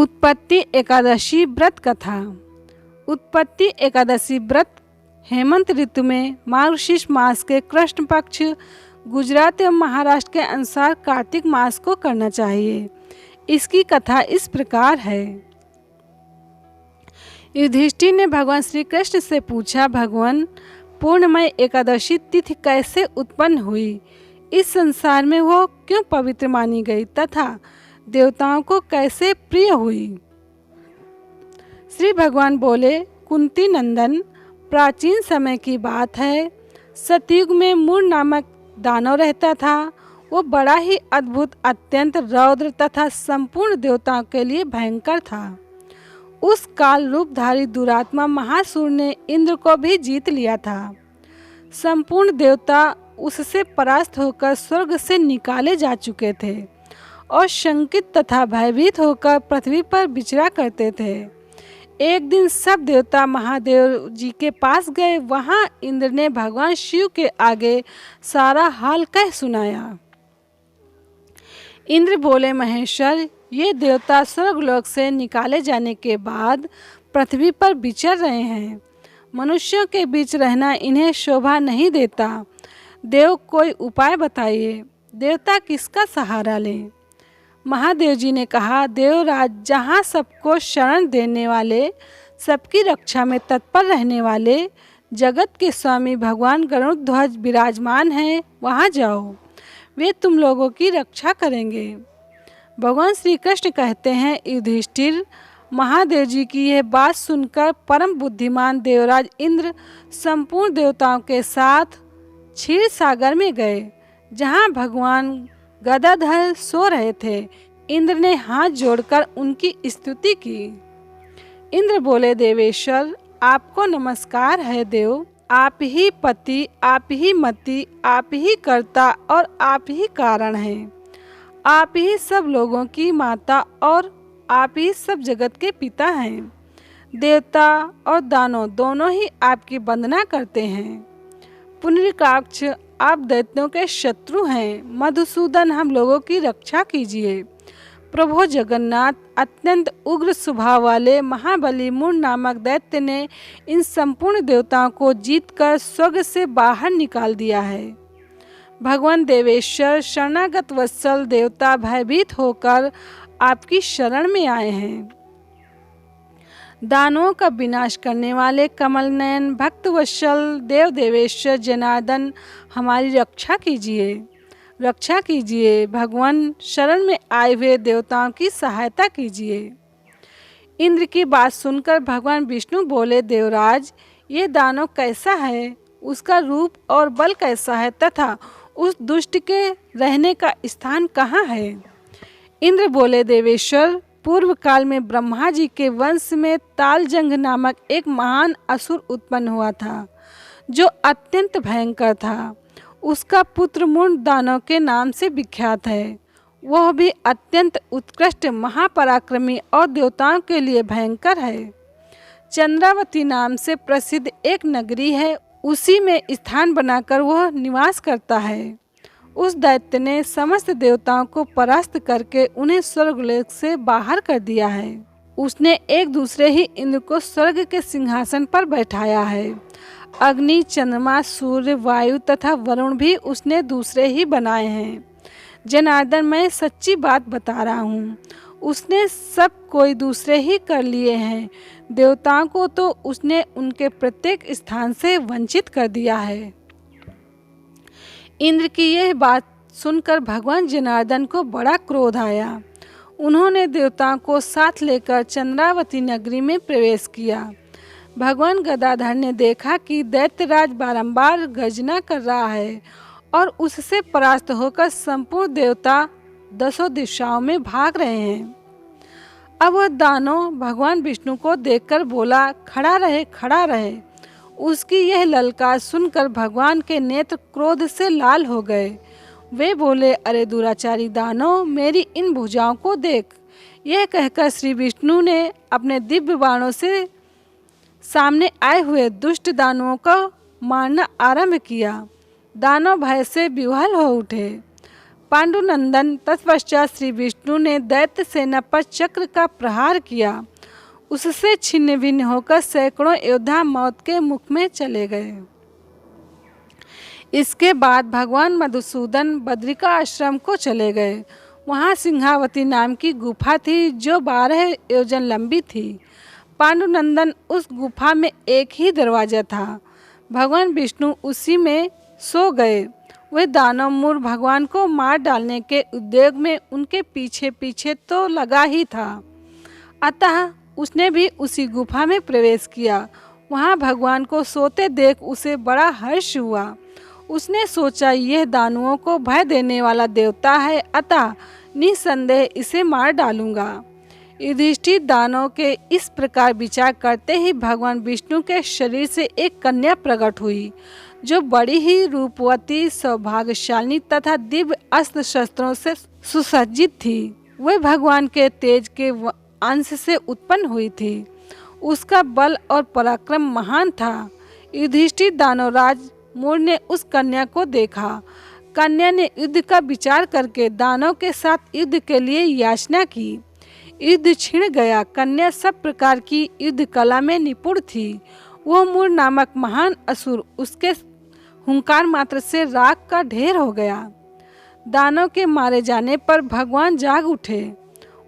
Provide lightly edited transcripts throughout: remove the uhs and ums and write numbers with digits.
उत्पत्ति एकादशी व्रत कथा। उत्पत्ति एकादशी व्रत हेमंत ऋतु में मार्गशीर्ष मास के कृष्ण पक्ष गुजरात एवं महाराष्ट्र के अनुसार कार्तिक मास को करना चाहिए। इसकी कथा इस प्रकार है। युधिष्ठिर ने भगवान श्री कृष्ण से पूछा, भगवान, पूर्णमय एकादशी तिथि कैसे उत्पन्न हुई? इस संसार में वो क्यों पवित्र मानी गई तथा देवताओं को कैसे प्रिय हुई? श्री भगवान बोले, कुंती नंदन, प्राचीन समय की बात है। सतयुग में मूर नामक दानव रहता था। वो बड़ा ही अद्भुत, अत्यंत रौद्र तथा संपूर्ण देवताओं के लिए भयंकर था। उस काल रूपधारी दुरात्मा महासुर ने इंद्र को भी जीत लिया था। संपूर्ण देवता उससे परास्त होकर स्वर्ग से निकाले जा चुके थे और शंकित तथा भयभीत होकर पृथ्वी पर विचरा करते थे। एक दिन सब देवता महादेव जी के पास गए। वहां इंद्र ने भगवान शिव के आगे सारा हाल कह सुनाया। इंद्र बोले, महेश्वर, ये देवता स्वर्गलोक से निकाले जाने के बाद पृथ्वी पर विचर रहे हैं। मनुष्यों के बीच रहना इन्हें शोभा नहीं देता। देव, कोई उपाय बताइए। देवता किसका सहारा लें? महादेव जी ने कहा, देवराज, जहाँ सबको शरण देने वाले, सबकी रक्षा में तत्पर रहने वाले जगत के स्वामी भगवान गरुड़ध्वज विराजमान हैं, वहाँ जाओ। वे तुम लोगों की रक्षा करेंगे। भगवान श्री कृष्ण कहते हैं, युधिष्ठिर, महादेव जी की यह बात सुनकर परम बुद्धिमान देवराज इंद्र संपूर्ण देवताओं के साथ क्षीर सागर में गए, जहाँ भगवान गदाधर सो रहे थे। इंद्र ने हाथ जोड़कर उनकी स्तुति की। इंद्र बोले, देवेश्वर, आपको नमस्कार है। देव, आप ही पति, आप ही मति, आप ही कर्ता और आप ही कारण हैं। आप ही सब लोगों की माता और आप ही सब जगत के पिता हैं। देवता और दानव दोनों ही आपकी वंदना करते हैं। पुनरीकाक्ष, आप दैत्यों के शत्रु हैं। मधुसूदन, हम लोगों की रक्षा कीजिए। प्रभु जगन्नाथ, अत्यंत उग्र स्वभाव वाले महाबली मूर नामक दैत्य ने इन संपूर्ण देवताओं को जीतकर स्वर्ग से बाहर निकाल दिया है। भगवान देवेश्वर, शरणागत वत्सल देवता भयभीत होकर आपकी शरण में आए हैं। दानवों का विनाश करने वाले कमल नयन भक्त वत्सल देव देवेश्वर जनार्दन, हमारी रक्षा कीजिए, रक्षा कीजिए। भगवान, शरण में आए हुए देवताओं की सहायता कीजिए। इंद्र की बात सुनकर भगवान विष्णु बोले, देवराज, ये दानव कैसा है? उसका रूप और बल कैसा है तथा उस दुष्ट के रहने का स्थान कहाँ है? इंद्र बोले, देवेश्वर, पूर्व काल में ब्रह्मा जी के वंश में तालजंग नामक एक महान असुर उत्पन्न हुआ था, जो अत्यंत भयंकर था। उसका पुत्र मूढ़ दानव के नाम से विख्यात है। वह भी अत्यंत उत्कृष्ट, महापराक्रमी और देवताओं के लिए भयंकर है। चंद्रावती नाम से प्रसिद्ध एक नगरी है, उसी में स्थान बनाकर वह निवास करता है। उस दैत्य ने समस्त देवताओं को परास्त करके उन्हें स्वर्गलोक से बाहर कर दिया है। उसने एक दूसरे ही इंद्र को स्वर्ग के सिंहासन पर बैठाया है। अग्नि, चंद्रमा, सूर्य, वायु तथा वरुण भी उसने दूसरे ही बनाए हैं। जनार्दन, मैं सच्ची बात बता रहा हूँ। उसने सब कोई दूसरे ही कर लिए हैं। देवताओं को तो उसने उनके प्रत्येक स्थान से वंचित कर दिया है। इंद्र की यह बात सुनकर भगवान जनार्दन को बड़ा क्रोध आया। उन्होंने देवताओं को साथ लेकर चंद्रावती नगरी में प्रवेश किया। भगवान गदाधर ने देखा कि दैत्यराज बारंबार गर्जना कर रहा है और उससे परास्त होकर संपूर्ण देवता दसों दिशाओं में भाग रहे हैं। अब वह दानव भगवान विष्णु को देखकर बोला, खड़ा रहे, खड़ा रहे। उसकी यह ललकार सुनकर भगवान के नेत्र क्रोध से लाल हो गए। वे बोले, अरे दुराचारी दानव, मेरी इन भुजाओं को देख। यह कहकर श्री विष्णु ने अपने दिव्य बाणों से सामने आए हुए दुष्ट दानवों को मारना आरंभ किया। दानव भय से विह्वल हो उठे। पांडुनंदन तत्पश्चात श्री विष्णु ने दैत्य सेना पर चक्र का प्रहार किया। उससे छिन्न भिन्न होकर सैकड़ों योद्धा मौत के मुख में चले गए। इसके बाद भगवान मधुसूदन बद्रिका आश्रम को चले गए। वहाँ सिंहावती नाम की गुफा थी जो 12 योजन लंबी थी। पांडुनंदन उस गुफा में एक ही दरवाजा था। भगवान विष्णु उसी में सो गए। वे दानव मूर भगवान को मार डालने के उद्योग में उनके पीछे पीछे तो लगा ही था, अतः उसने भी उसी गुफा में प्रवेश किया। वहाँ भगवान को सोते देख उसे बड़ा हर्ष हुआ। उसने सोचा यह दानवों को भय देने वाला देवता है, अतः निसंदेह इसे मार डालूंगा। युधिष्ठिर दानव के इस प्रकार विचार करते ही भगवान विष्णु के शरीर से एक कन्या प्रकट हुई जो बड़ी ही रूपवती, सौभाग्यशाली तथा दिव्य अस्त्र शस्त्रों से सुसज्जित थी। वह भगवान के तेज के अंश से उत्पन्न हुई थी। उसका बल और पराक्रम महान था। युधिष्ठिर दानवराज मूर ने उस कन्या को देखा। कन्या ने युद्ध का विचार करके दानव के साथ युद्ध के लिए याचना की। युद्ध छिड़ गया। कन्या सब प्रकार की युद्ध कला में निपुण थी। वह मूर नामक महान असुर उसके हुंकार मात्र से राख का ढेर हो गया। दानव के मारे जाने पर भगवान जाग उठे।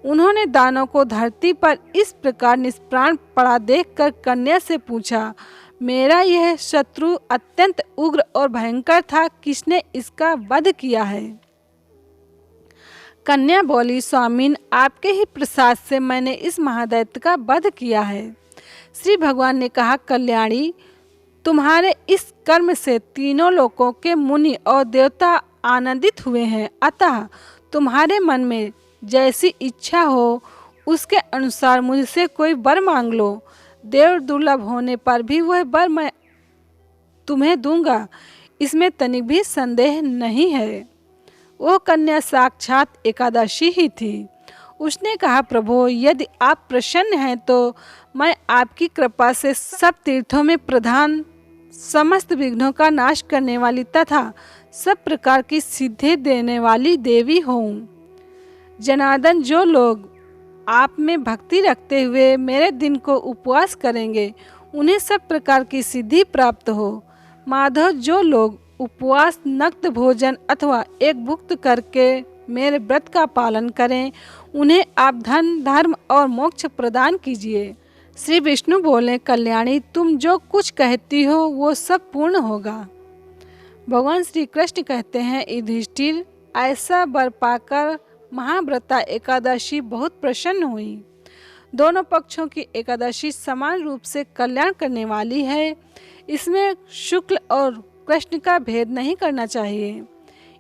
उन्होंने दानव को धरती पर इस प्रकार निष्प्राण पड़ा देखकर कन्या से पूछा, मेरा यह शत्रु अत्यंत उग्र और भयंकर था, किसने इसका वध किया है? कन्या बोली, स्वामीन, आपके ही प्रसाद से मैंने इस महादैत्य का वध किया है। श्री भगवान ने कहा, कल्याणी, तुम्हारे इस कर्म से तीनों लोकों के मुनि और देवता आनंदित हुए हैं, अतः तुम्हारे मन में जैसी इच्छा हो उसके अनुसार मुझसे कोई वर मांग लो। देव दुर्लभ होने पर भी वह वर मैं तुम्हें दूंगा, इसमें तनिक भी संदेह नहीं है। वो कन्या साक्षात एकादशी ही थी। उसने कहा, प्रभु, यदि आप प्रसन्न हैं तो मैं आपकी कृपा से सब तीर्थों में प्रधान, समस्त विघ्नों का नाश करने वाली तथा सब प्रकार की सिद्धि देने वाली देवी हूँ। जनार्दन, जो लोग आप में भक्ति रखते हुए मेरे दिन को उपवास करेंगे उन्हें सब प्रकार की सिद्धि प्राप्त हो। माधव, जो लोग उपवास, नक्त भोजन अथवा एक भुक्त करके मेरे व्रत का पालन करें उन्हें आप धन, धर्म और मोक्ष प्रदान कीजिए। श्री विष्णु बोले, कल्याणी, तुम जो कुछ कहती हो वो सब पूर्ण होगा। भगवान श्री कृष्ण कहते हैं, युधिष्ठिर, ऐसा वर पाकर महाव्रता एकादशी बहुत प्रसन्न हुई। दोनों पक्षों की एकादशी समान रूप से कल्याण करने वाली है। इसमें शुक्ल और कृष्ण का भेद नहीं करना चाहिए।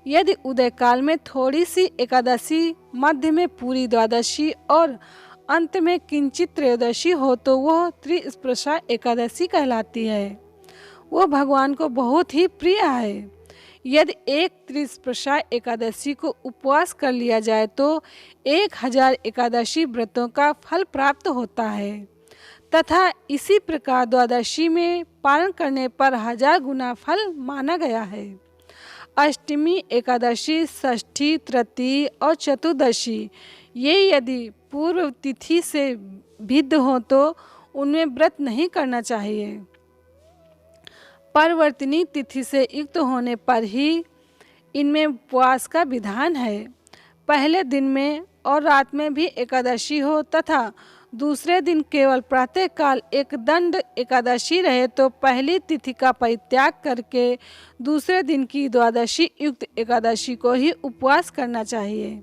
यदि उदय काल में थोड़ी सी एकादशी, मध्य में पूरी द्वादशी और अंत में किंचित त्रयोदशी हो तो वह त्रिस्पर्शा एकादशी कहलाती है। वो भगवान को बहुत ही प्रिय है। यदि एक त्रिस्पर्शा एकादशी को उपवास कर लिया जाए तो 1000 एकादशी व्रतों का फल प्राप्त होता है तथा इसी प्रकार द्वादशी में पालन करने पर 1000 गुना फल माना गया है। अष्टमी, एकादशी, षष्ठी, तृतीय और चतुर्दशी ये यदि पूर्व तिथि से भिन्न हो तो उनमें व्रत नहीं करना चाहिए। परिवर्तनी तिथि से युक्त होने पर ही इनमें उपवास का विधान है। पहले दिन में और रात में भी एकादशी हो तथा दूसरे दिन केवल प्रातःकाल एक दंड एकादशी रहे तो पहली तिथि का परित्याग करके दूसरे दिन की द्वादशी युक्त एकादशी को ही उपवास करना चाहिए।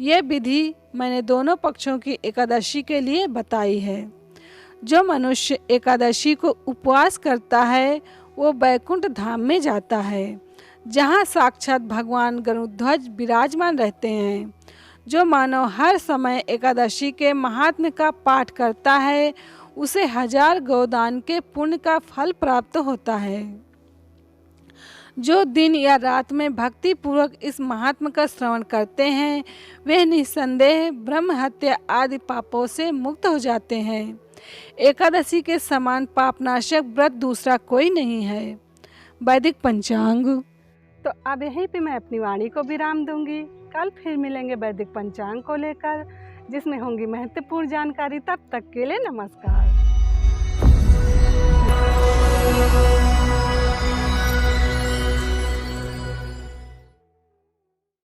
यह विधि मैंने दोनों पक्षों की एकादशी के लिए बताई है। जो मनुष्य एकादशी को उपवास करता है वो बैकुंठ धाम में जाता है जहाँ साक्षात भगवान गरुड़ध्वज विराजमान रहते हैं। जो मानव हर समय एकादशी के महात्म्य का पाठ करता है उसे 1000 गोदान के पुण्य का फल प्राप्त होता है। जो दिन या रात में भक्ति पूर्वक इस महात्म्य का श्रवण करते हैं वे निसंदेह ब्रह्म हत्या आदि पापों से मुक्त हो जाते हैं। एकादशी के समान पापनाशक व्रत दूसरा कोई नहीं है। वैदिक पंचांग तो अब यहीं पे मैं अपनी वाणी को विराम दूंगी। कल फिर मिलेंगे वैदिक पंचांग को लेकर, जिसमें होंगी महत्वपूर्ण जानकारी। तब तक के लिए नमस्कार।